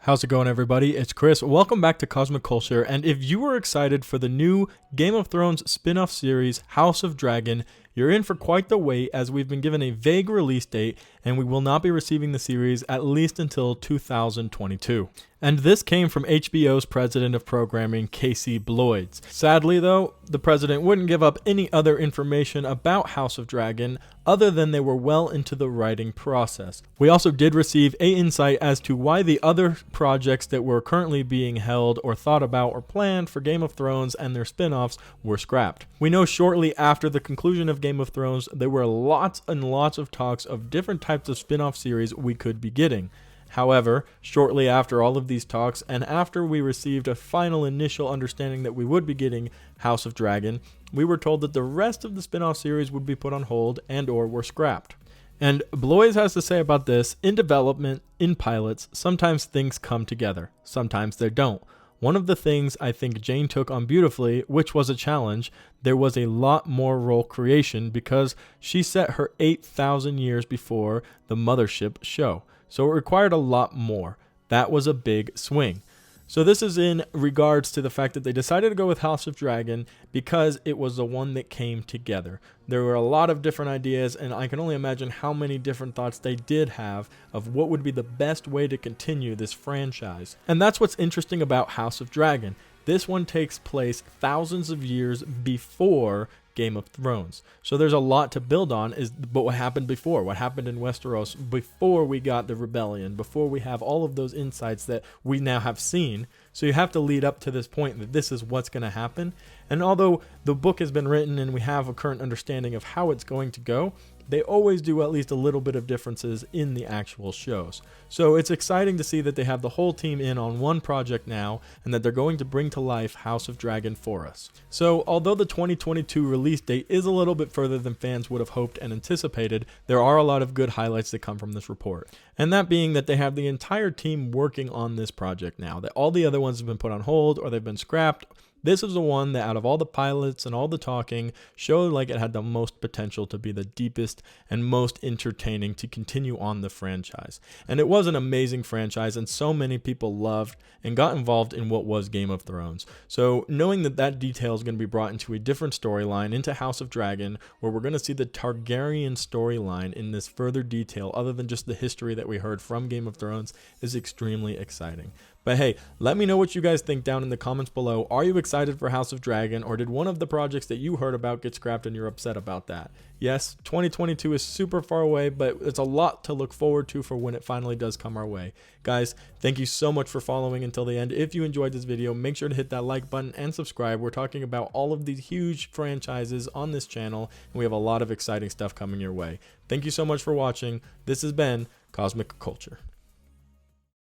How's it going, everybody? It's Chris. Welcome back to Cosmic Culture, and if you were excited for the new Game of Thrones spin-off series, House of Dragon, you're in for quite the wait, as we've been given a vague release date, and we will not be receiving the series at least until 2022. And this came from HBO's president of programming, Casey Bloys. Sadly, though, the president wouldn't give up any other information about House of Dragon other than they were well into the writing process. We also did receive an insight as to why the other projects that were currently being held or thought about or planned for Game of Thrones and their spin-offs were scrapped. We know shortly after the conclusion of Game of Thrones, there were lots and lots of talks of different types of spin-off series we could be getting. However, shortly after all of these talks, and after we received a final initial understanding that we would be getting House of Dragon, we were told that the rest of the spin-off series would be put on hold and or were scrapped. And Bloys has to say about this: in development, in pilots, sometimes things come together, sometimes they don't. One of the things I think Jane took on beautifully, which was a challenge, there was a lot more role creation because she set her 8,000 years before the Mothership show. So it required a lot more. That was a big swing. So this is in regards to the fact that they decided to go with House of Dragon because it was the one that came together. There were a lot of different ideas, and I can only imagine how many different thoughts they did have of what would be the best way to continue this franchise. And that's what's interesting about House of Dragon. This one takes place thousands of years before Game of Thrones. So there's a lot to build on, but what happened before? What happened in Westeros before we got the rebellion, before we have all of those insights that we now have seen. So you have to lead up to this point that this is what's going to happen. And although the book has been written and we have a current understanding of how it's going to go, they always do at least a little bit of differences in the actual shows. So it's exciting to see that they have the whole team in on one project now and that they're going to bring to life House of Dragon for us. So although the 2022 release date is a little bit further than fans would have hoped and anticipated, there are a lot of good highlights that come from this report. And that being that they have the entire team working on this project now, that all the other ones have been put on hold or they've been scrapped. This is the one that out of all the pilots and all the talking showed like it had the most potential to be the deepest and most entertaining to continue on the franchise. And it was an amazing franchise, and so many people loved and got involved in what was Game of Thrones. So knowing that that detail is going to be brought into a different storyline, into House of Dragon, where we're going to see the Targaryen storyline in this further detail other than just the history that we heard from Game of Thrones, is extremely exciting. But hey, let me know what you guys think down in the comments below. Are you excited for House of Dragon, or did one of the projects that you heard about get scrapped and you're upset about that? Yes, 2022 is super far away, but it's a lot to look forward to for when it finally does come our way. Guys, thank you so much for following until the end. If you enjoyed this video, make sure to hit that like button and subscribe. We're talking about all of these huge franchises on this channel, and we have a lot of exciting stuff coming your way. Thank you so much for watching. This has been Cosmic Culture.